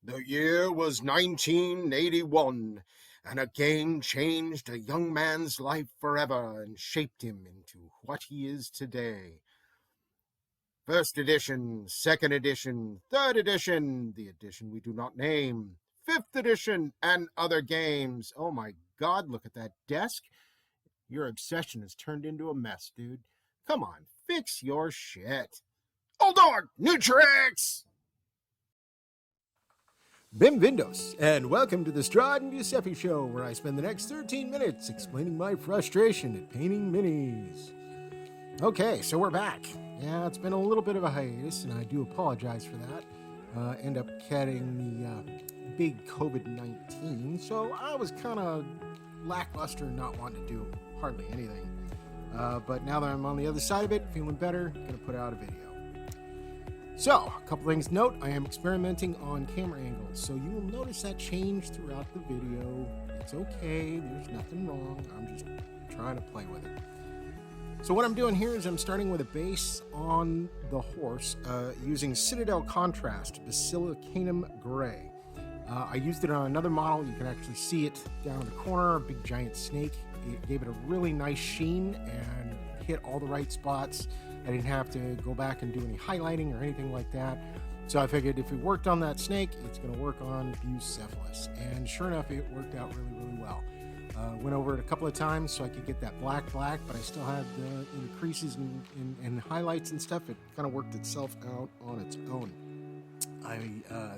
The year was 1981, and a game changed a young man's life forever and shaped him into what he is today. First edition, second edition, third edition, the edition we do not name, fifth edition, and other games. Oh my God, look at that desk. Your obsession has turned into a mess, dude. Come on, fix your shit. Old dog, new tricks! Bem-vindos, and welcome to the Strahd and Bucephy show, where I spend the next 13 minutes explaining my frustration at painting minis. Okay, so we're back. Yeah, it's been a little bit of a hiatus, and I do apologize for that. End up getting the big COVID-19, so I was kind of lackluster and not wanting to do hardly anything. But now that I'm on the other side of it, feeling better, gonna put out a video. So, a couple things to note, I am experimenting on camera angles, so you will notice that change throughout the video. It's okay, there's nothing wrong, I'm just trying to play with it. So what I'm doing here is I'm starting with a base on the horse using Citadel Contrast, Basilicanum Gray. I used it on another model, you can actually see it down in the corner, a big giant snake. It gave it a really nice sheen and hit all the right spots. I didn't have to go back and do any highlighting or anything like that. So I figured if it worked on that snake, it's going to work on Bucephalus. And sure enough, it worked out really, really well. Went over it a couple of times so I could get that black, but I still had the creases and highlights and stuff. It kind of worked itself out on its own. I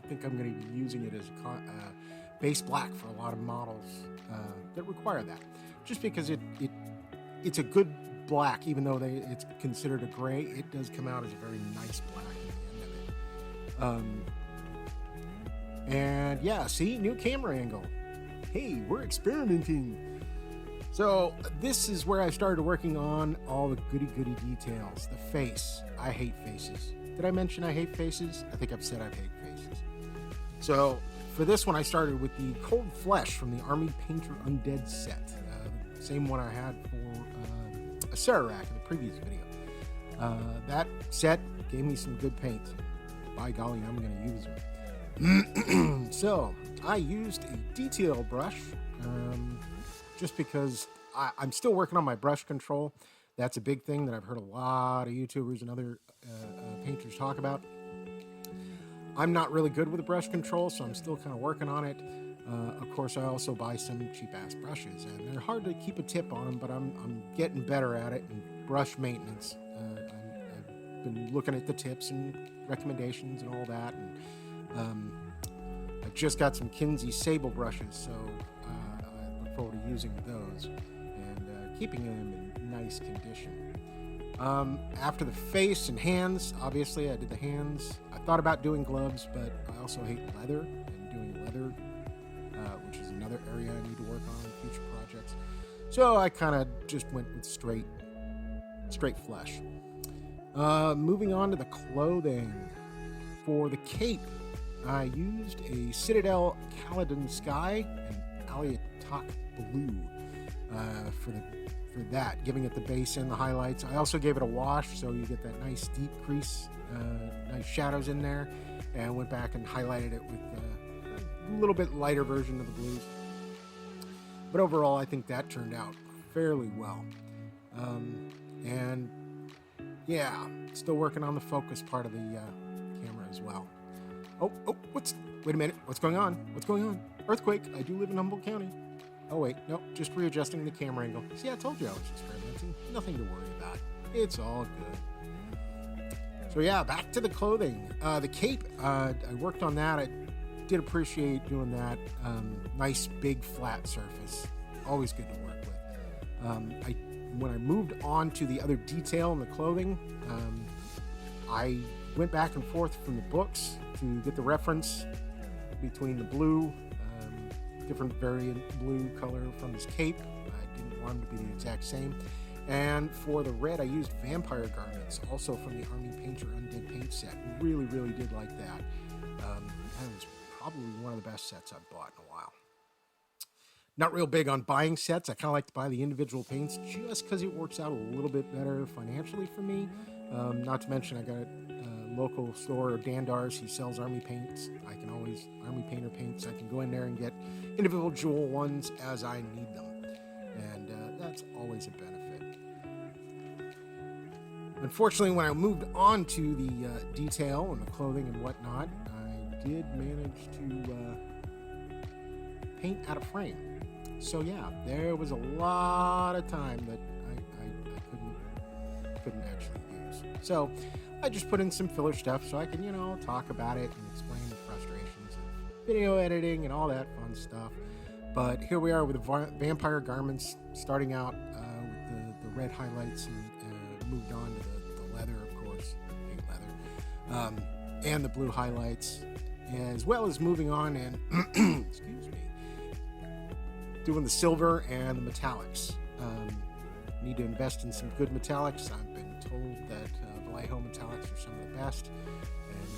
think I'm going to be using it as a base black for a lot of models that require that. Just because it's a good black, even though it's considered a gray, it does come out as a very nice black at the end of it. And yeah, see, new camera angle. Hey, we're experimenting. So this is where I started working on all the goody details. The face. I hate faces. Did I mention I hate faces? I think I've said I hate faces. So for this one, I started with the Cold Flesh from the Army Painter Undead set. Same one I had for a Sararak in the previous video. That set gave me some good paint. By golly, I'm going to use them. So I used a detail brush just because I'm still working on my brush control. That's a big thing that I've heard a lot of YouTubers and other painters talk about. I'm not really good with the brush control, so I'm still kind of working on it. Of course, I also buy some cheap-ass brushes, and they're hard to keep a tip on them, but I'm getting better at it. And brush maintenance, I've been looking at the tips and recommendations and all that, and I just got some Kinsey Sable brushes, so I look forward to using those and keeping them in nice condition. After the face and hands, obviously I did the hands. I thought about doing gloves, but I also hate leather, and doing leather, which is another area I need to work on in future projects. So I kind of just went with straight flesh. Moving on to the clothing. For the cape, I used a Citadel Caledon Sky and Aliatok Blue for that, giving it the base and the highlights. I also gave it a wash, so you get that nice deep crease, nice shadows in there, and went back and highlighted it with a little bit lighter version of the blues. But overall, I think that turned out fairly well. And yeah, still working on the focus part of the camera as well. Oh, wait a minute, what's going on? Earthquake, I do live in Humboldt County. Oh wait, no, just readjusting the camera angle. See, I told you I was experimenting. Nothing to worry about. It's all good. So yeah, back to the clothing. The cape, I worked on that. I did appreciate doing that. Nice, big, flat surface. Always good to work with. When I moved on to the other detail in the clothing, I went back and forth from the books to get the reference between the blue, different variant blue color from his cape. I didn't want them to be the exact same. And for the red, I used vampire garments, also from the Army Painter Undead paint set. Really did like that. That was probably one of the best sets I've bought in a while. Not real big on buying sets. I kind of like to buy the individual paints just because it works out a little bit better financially for me. Not to mention I got local store, Dandar's. He sells army paints. Army painter paints. I can go in there and get individual ones as I need them. And that's always a benefit. Unfortunately, when I moved on to the detail and the clothing and whatnot, I did manage to paint out of frame. So yeah, there was a lot of time that I couldn't actually use. So I just put in some filler stuff so I can, talk about it and explain the frustrations of video editing and all that fun stuff. But here we are with the vampire garments, starting out with the red highlights and moved on to the leather, of course, pink leather, and the blue highlights, as well as moving on and, excuse me, doing the silver and the metallics. Need to invest in some good metallics. I've been told that Vallejo metallics are some of the best. And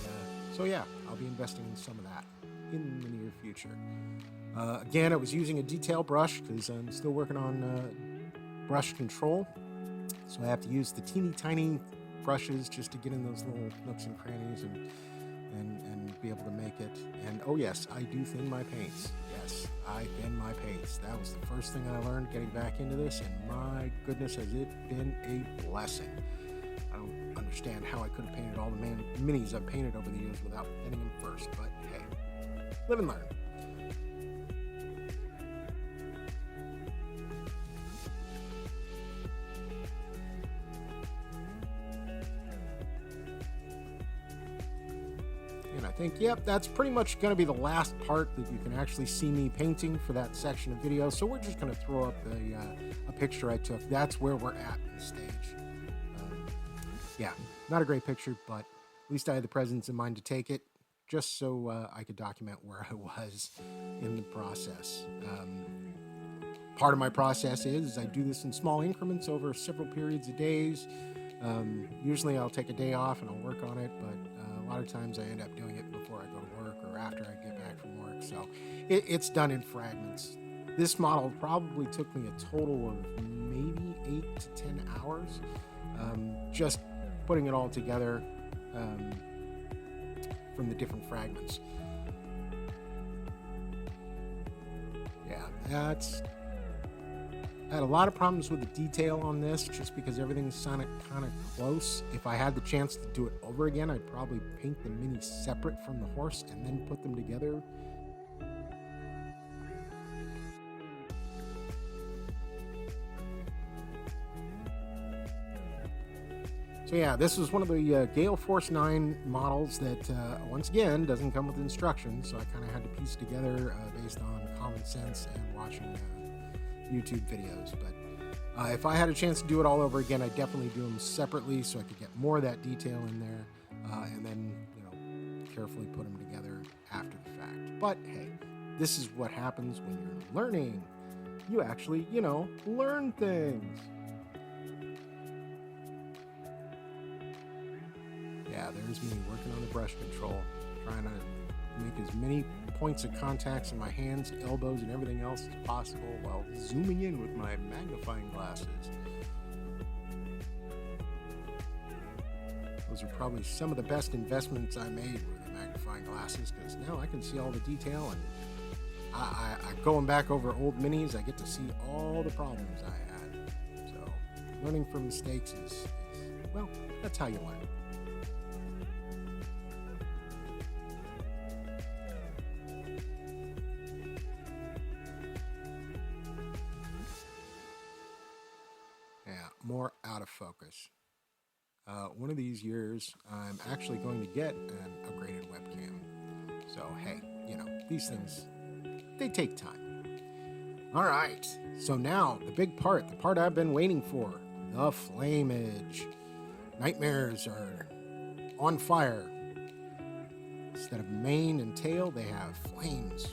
so yeah, I'll be investing in some of that in the near future. Again, I was using a detail brush because I'm still working on brush control. So I have to use the teeny tiny brushes just to get in those little nooks and crannies and be able to make it. And oh yes, I do thin my paints. Yes, I thin my paints. That was the first thing I learned getting back into this, and my goodness, has it been a blessing. I don't understand how I could have painted all the minis I've painted over the years without thinning them first, but hey, live and learn. And I think, yep, that's pretty much going to be the last part that you can actually see me painting for that section of video. So we're just going to throw up a picture I took. That's where we're at in the stage. Yeah, not a great picture, but at least I had the presence in mind to take it, just so I could document where I was in the process. Part of my process is I do this in small increments over several periods of days. Usually I'll take a day off and I'll work on it, but a lot of times I end up doing it before I go to work or after I get back from work. So it's done in fragments. This model probably took me a total of maybe 8 to 10 hours, just putting it all together from the different fragments. Yeah, I had a lot of problems with the detail on this just because everything sounded kind of close. If I had the chance to do it over again, I'd probably paint the mini separate from the horse and then put them together. So yeah, this was one of the Gale Force 9 models that, once again, doesn't come with instructions, so I kind of had to piece together based on common sense and watching YouTube videos. But if I had a chance to do it all over again, I'd definitely do them separately so I could get more of that detail in there, and then carefully put them together after the fact. But hey, this is what happens when you're learning. You actually, learn things. Yeah, there's me working on the brush control, trying to make as many points of contacts in my hands, elbows, and everything else as possible while zooming in with my magnifying glasses. Those are probably some of the best investments I made were the magnifying glasses, because now I can see all the detail, and I going back over old minis, I get to see all the problems I had. So learning from mistakes is well, that's how you learn. More out of focus. One of these years, I'm actually going to get an upgraded webcam. So, hey, these things, they take time. All right, so now the big part, the part I've been waiting for, the flameage. Nightmares are on fire. Instead of mane and tail, they have flames.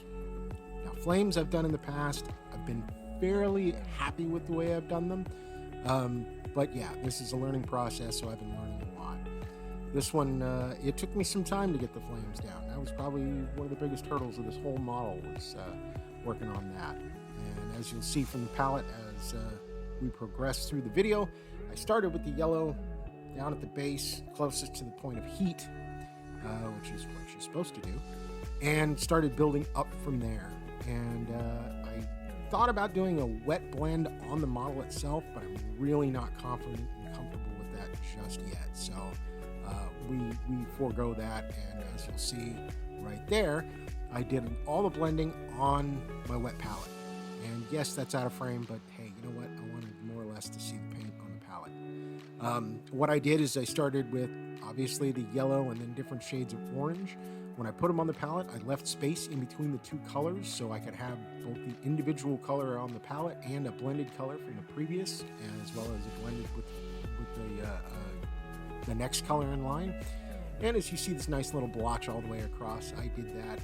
Now, flames I've done in the past, I've been fairly happy with the way I've done them. But yeah, this is a learning process, so I've been learning a lot. This one, it took me some time to get the flames down. That was probably one of the biggest hurdles of this whole model, was working on that. And as you'll see from the palette as we progress through the video, I started with the yellow, down at the base, closest to the point of heat, which is what you're supposed to do, and started building up from there. And I thought about doing a wet blend on the model itself, but I'm really not confident and comfortable with that just yet. So we forego that, and as you'll see right there, I did all the blending on my wet palette. And yes, that's out of frame, but hey, you know what? I wanted more or less to see the paint on the palette. What I did is I started with obviously the yellow and then different shades of orange. When I put them on the palette, I left space in between the two colors so I could have both the individual color on the palette and a blended color from the previous, as well as a blended with the next color in line. And as you see this nice little blotch all the way across, I did that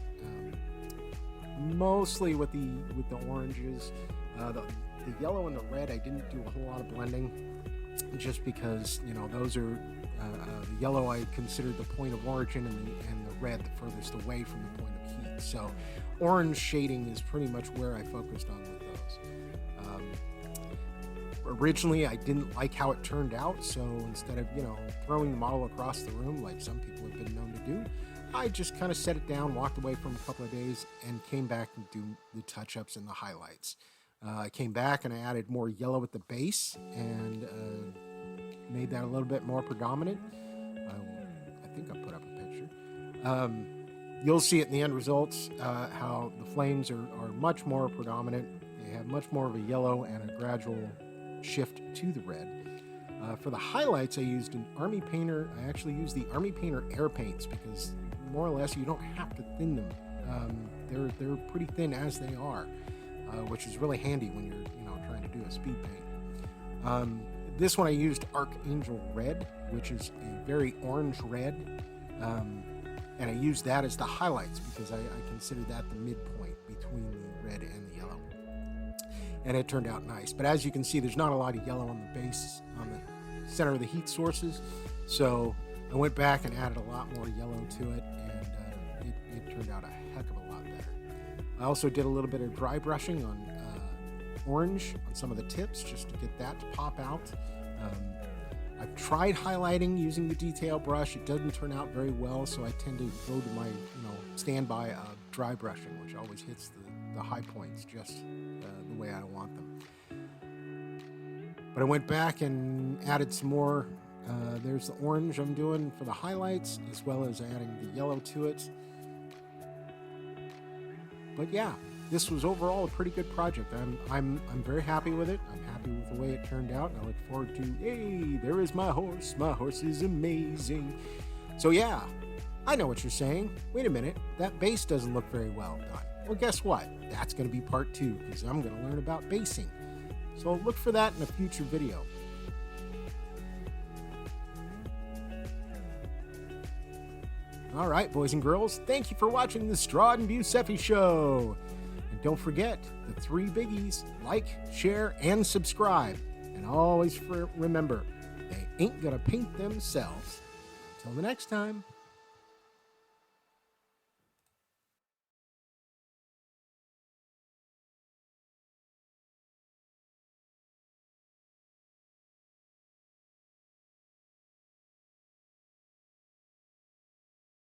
mostly with the oranges. The yellow and the red, I didn't do a whole lot of blending, just because, you know, those are the yellow I considered the point of origin, and the red the furthest away from the point of heat. So orange shading is pretty much where I focused on with those. Originally, I didn't like how it turned out, so instead of, you know, throwing the model across the room like some people have been known to do, I just kind of set it down, walked away for a couple of days, and came back and do the touch-ups and the highlights. I came back and I added more yellow at the base and made that a little bit more predominant. I think I put up a picture. You'll see it in the end results, how the flames are much more predominant. They have much more of a yellow and a gradual shift to the red. For the highlights, I used an Army Painter. I actually used the Army Painter air paints because more or less you don't have to thin them. They're pretty thin as they are, which is really handy when you're, you know, trying to do a speed paint. This one I used Archangel Red, which is a very orange red, and I used that as the highlights because I considered that the midpoint between the red and the yellow. And it turned out nice. But as you can see, there's not a lot of yellow on the base, on the center of the heat sources. So I went back and added a lot more yellow to it, and it turned out a heck of a lot better. I also did a little bit of dry brushing on orange on some of the tips just to get that to pop out. I've tried highlighting using the detail brush. It doesn't turn out very well, so I tend to go to my, you know, standby dry brushing, which always hits the high points just the way I want them. But I went back and added some more. There's the orange I'm doing for the highlights, as well as adding the yellow to it. But yeah, this was overall a pretty good project. I'm very happy with it. I'm happy with the way it turned out, and I look forward to, hey, there is my horse. My horse is amazing. So yeah, I know what you're saying. Wait a minute, that base doesn't look very well done. Well, guess what? That's going to be part 2, because I'm going to learn about basing. So look for that in a future video. All right, boys and girls, thank you for watching the Strahd and Bucephy show. And don't forget the 3 biggies: like, share, and subscribe. And always remember, they ain't gonna paint themselves. Until the next time.